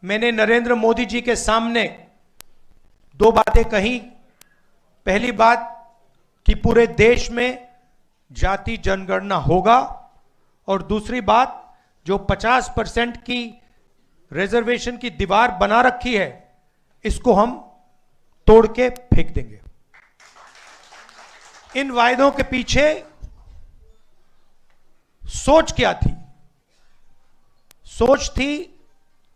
मैंने नरेंद्र मोदी जी के सामने दो बातें कही। पहली बात कि पूरे देश में जाति जनगणना होगा, और दूसरी बात जो 50% की रिजर्वेशन की दीवार बना रखी है इसको हम तोड़ के फेंक देंगे। इन वायदों के पीछे सोच क्या थी? सोच थी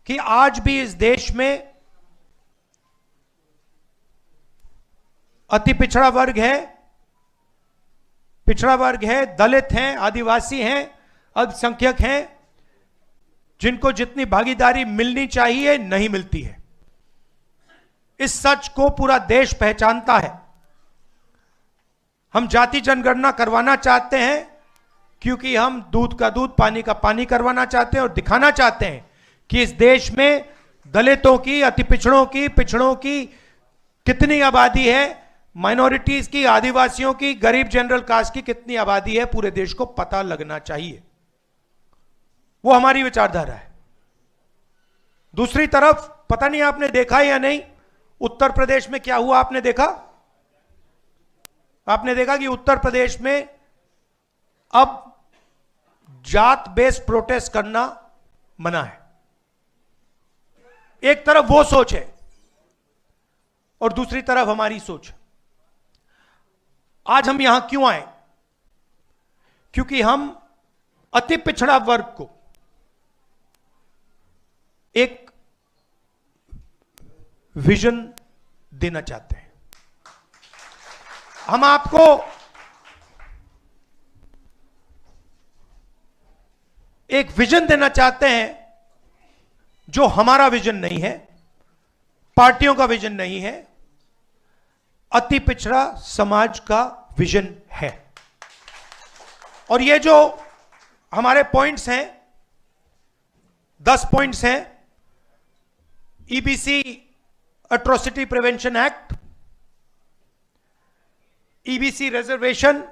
कि आज भी इस देश में अति पिछड़ा वर्ग है, दलित हैं, आदिवासी हैं, अल्पसंख्यक हैं, जिनको जितनी भागीदारी मिलनी चाहिए नहीं मिलती है। इस सच को पूरा देश पहचानता है। हम जाति जनगणना करवाना चाहते हैं क्योंकि हम दूध का दूध, पानी का पानी करवाना चाहते हैं और दिखाना चाहते हैं कि इस देश में दलितों की, अति पिछड़ों की कितनी आबादी है, माइनॉरिटीज की, आदिवासियों की, गरीब जनरल कास्ट की कितनी आबादी है, पूरे देश को पता लगना चाहिए। वो हमारी विचारधारा है। दूसरी तरफ, पता नहीं आपने देखा या नहीं, उत्तर प्रदेश में क्या हुआ? आपने देखा कि उत्तर प्रदेश में अब जात बेस्ड प्रोटेस्ट करना मना है। एक तरफ वो सोच है और दूसरी तरफ हमारी सोच। आज हम यहां क्यों आए? क्योंकि हम अति पिछड़ा वर्ग को एक विजन देना चाहते हैं। हम आपको एक विजन देना चाहते हैं जो हमारा विजन नहीं है, पार्टियों का विजन नहीं है, अति पिछड़ा समाज का विजन है। और ये जो हमारे पॉइंट्स हैं, 10 पॉइंट्स हैं। EBC atrocity prevention act, EBC reservation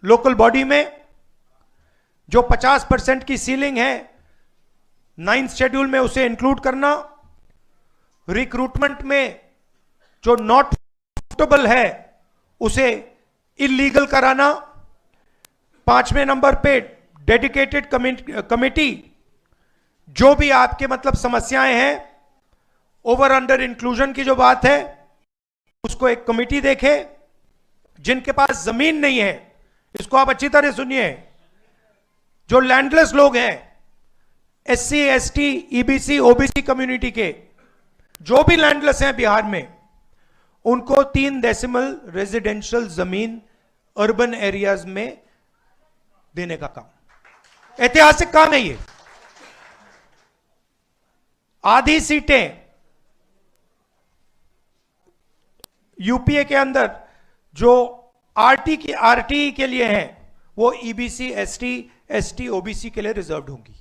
local body में जो 50% की सीलिंग है, 9th शेड्यूल में उसे इंक्लूड करना, रिक्रूटमेंट में जो नॉट सूटेबल है उसे इलीगल कराना, 5वें नंबर पे डेडिकेटेड कमेटी, जो भी आपके मतलब समस्याएं हैं, ओवर अंडर इंक्लूजन की जो बात है उसको एक कमेटी देखे। जिनके पास जमीन नहीं है, इसको आप अच्छी तरह सुनिए, जो लैंडलेस लोग हैं, SC, ST, EBC, OBC community के जो भी लैंडलेस हैं बिहार में, उनको 3 डेसिमल रेजिडेंशियल जमीन अर्बन एरियाज में देने का काम, ऐतिहासिक काम है ये। आधी सीटें यूपीए के अंदर जो आरटी के लिए हैं वो EBC, ST, ST, OBC के लिए रिजर्व्ड होंगी।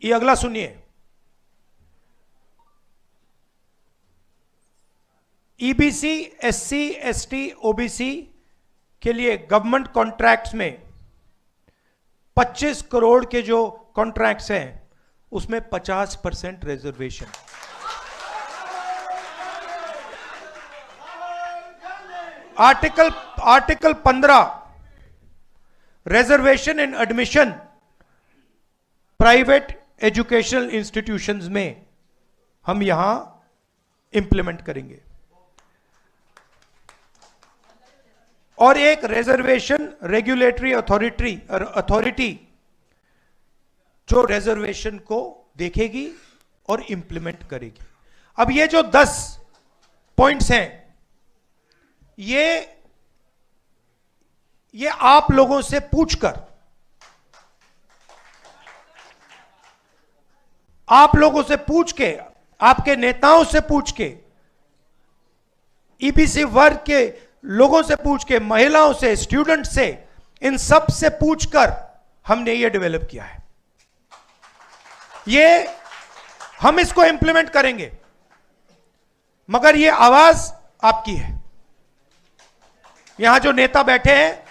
ये अगला सुनिए, EBC, SC, ST, OBC के लिए गवर्नमेंट कॉन्ट्रैक्ट्स में 25 करोड़ के जो कॉन्ट्रैक्ट्स हैं उसमें 50% रिजर्वेशन। आर्टिकल 15 रिजर्वेशन इन एडमिशन प्राइवेट एजुकेशनल इंस्टीट्यूशंस में हम यहां इंप्लीमेंट करेंगे। और एक रिजर्वेशन रेगुलेटरी अथॉरिटी जो रिजर्वेशन को देखेगी और इंप्लीमेंट करेगी। अब ये जो 10 पॉइंट्स हैं, ये आप लोगों से पूछकर, आप लोगों से पूछ के, आपके नेताओं से पूछ के, ईबीसी वर्ग के लोगों से पूछ के, महिलाओं से, स्टूडेंट से, इन सब से पूछकर हमने ये डेवलप किया है। ये हम इसको इंप्लीमेंट करेंगे, मगर ये आवाज आपकी है। यहां जो नेता बैठे हैं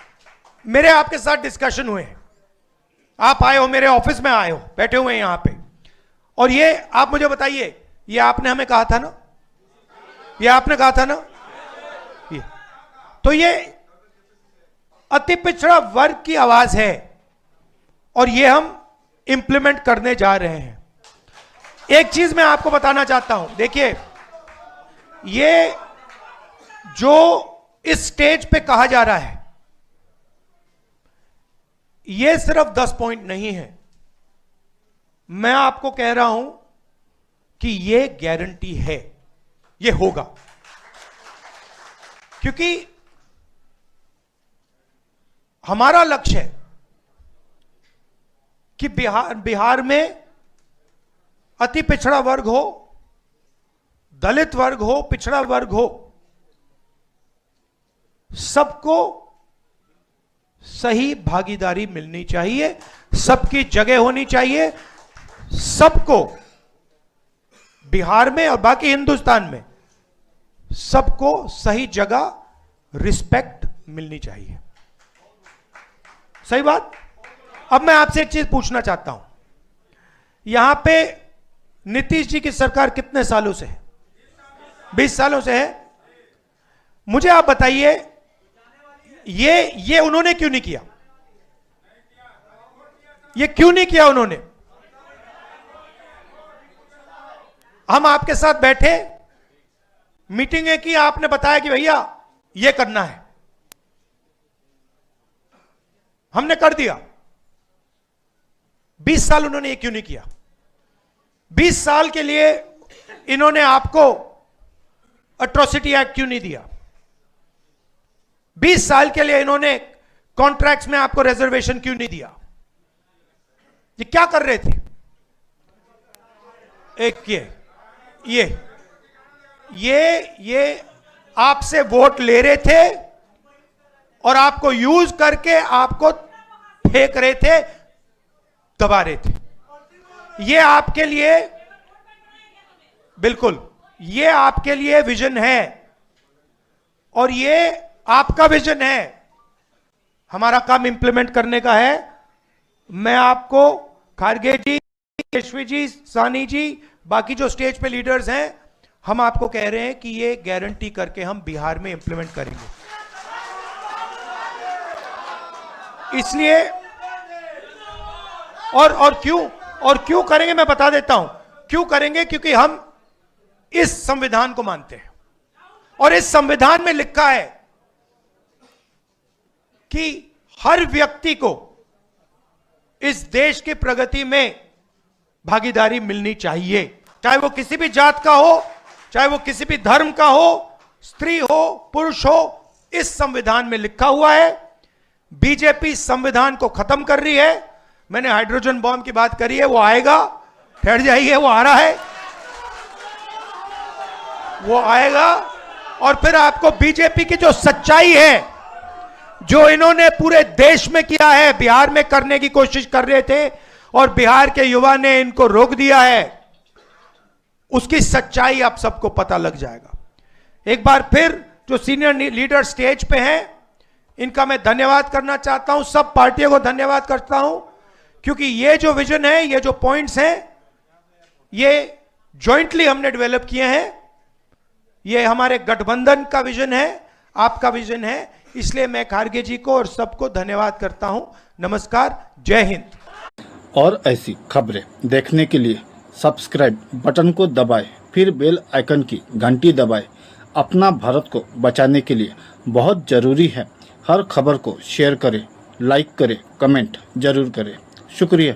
मेरे आपके साथ डिस्कशन हुए हैं, आप आए हो, मेरे ऑफिस में आए हो, बैठे हुए हैं यहां पे, और ये आप मुझे बताइए, ये आपने हमें कहा था ना, ये आपने कहा था ना, ये तो ये अति पिछड़ा वर्ग की आवाज है और ये हम इंप्लीमेंट करने जा रहे हैं। एक चीज मैं आपको बताना चाहता हूं, देखिए ये जो इस स्टेज पे कहा जा रहा है ये सिर्फ 10 पॉइंट नहीं है, मैं आपको कह रहा हूं कि ये गारंटी है, ये होगा, क्योंकि हमारा लक्ष्य है कि बिहार में अति पिछड़ा वर्ग हो, दलित वर्ग हो, पिछड़ा वर्ग हो, सबको सही भागीदारी मिलनी चाहिए, सबकी जगह होनी चाहिए, सबको बिहार में और बाकी हिंदुस्तान में सबको सही जगह रिस्पेक्ट मिलनी चाहिए। सही बात। अब मैं आपसे एक चीज पूछना चाहता हूं, यहां पे नीतीश जी की सरकार कितने सालों से है? 20 सालों से है। मुझे आप बताइए ये उन्होंने क्यों नहीं किया? ये क्यों नहीं किया उन्होंने? हम आपके साथ बैठे, मीटिंगें की, आपने बताया कि भैया ये करना है, हमने कर दिया। 20 साल उन्होंने ये क्यों नहीं किया? 20 साल के लिए इन्होंने आपको एट्रोसिटी एक्ट क्यों नहीं दिया? 20 साल के लिए इन्होंने कॉन्ट्रैक्ट्स में आपको रिजर्वेशन क्यों नहीं दिया? ये क्या कर रहे थे? एक ये आपसे वोट ले रहे थे और आपको यूज करके आपको फेंक रहे थे, दबा रहे थे। ये आपके लिए, बिल्कुल ये आपके लिए विजन है और ये आपका विजन है, हमारा काम इंप्लीमेंट करने का है। मैं आपको खारगे जी, केशवी जी, सानी जी, बाकी जो स्टेज पे लीडर्स हैं, हम आपको कह रहे हैं कि ये गारंटी करके हम बिहार में इंप्लीमेंट करेंगे। इसलिए और क्यों करेंगे मैं बता देता हूं। क्यों करेंगे? क्योंकि हम इस संविधान को मानते हैं और इस संविधान में लिखा है कि हर व्यक्ति को इस देश की प्रगति में भागीदारी मिलनी चाहिए, चाहे वो किसी भी जात का हो, चाहे वो किसी भी धर्म का हो, स्त्री हो, पुरुष हो, इस संविधान में लिखा हुआ है। बीजेपी संविधान को खत्म कर रही है। मैंने हाइड्रोजन बॉम्ब की बात करी है, वो आएगा, ठहर जाइए, वो आ रहा है, वो आएगा। और फिर आपको बीजेपी की जो सच्चाई है, जो इन्होंने पूरे देश में किया है, बिहार में करने की कोशिश कर रहे थे और बिहार के युवा ने इनको रोक दिया है, उसकी सच्चाई आप सबको पता लग जाएगा। एक बार फिर जो सीनियर लीडर स्टेज पे हैं, इनका मैं धन्यवाद करना चाहता हूं, सब पार्टियों को धन्यवाद करता हूं, क्योंकि ये जो विजन है, ये जो पॉइंट्स हैं, ये जॉइंटली हमने डेवलप किए हैं। ये हमारे गठबंधन का विजन है, आपका विजन है, इसलिए मैं खारगे जी को और सबको धन्यवाद करता हूं। नमस्कार, जय हिंद। और ऐसी खबरें देखने के लिए सब्सक्राइब बटन को दबाएं, फिर बेल आइकन की घंटी दबाएं। अपना भारत को बचाने के लिए बहुत जरूरी है। हर खबर को शेयर करें, लाइक करें, कमेंट जरूर करें। शुक्रिया।